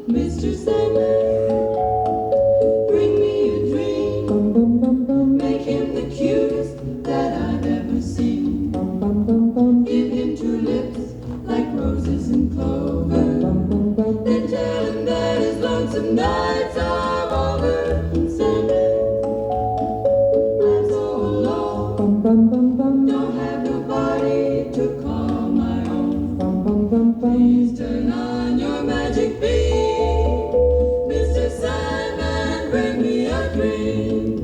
Mr. Sandman, bring me a dream. Make him the cutest that I've ever seen. Give him two lips like roses and clover. Then tell him that his lonesome nights are over. Sandman, I'm so alone. Don't have nobody to call my own. Please turn on your magic beam. Mr. Sandman, bring me a dream.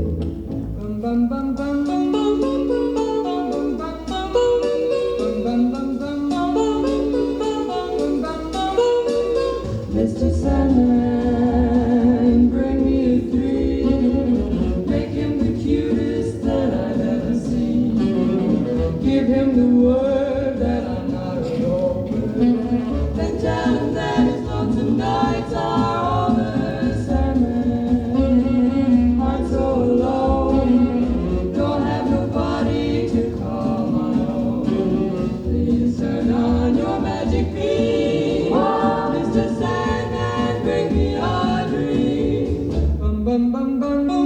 Mr. Sandman, bring me a dream. Make him the cutest that I've ever seen. Give him the word that I'm not alone. Then tell him that his lonesome nights are over. Sandman, I'm so alone. Don't have nobody to call my own. Please turn on your magic beam. Mr. Sandman, bring me a dream. Bum bum bum bum bum.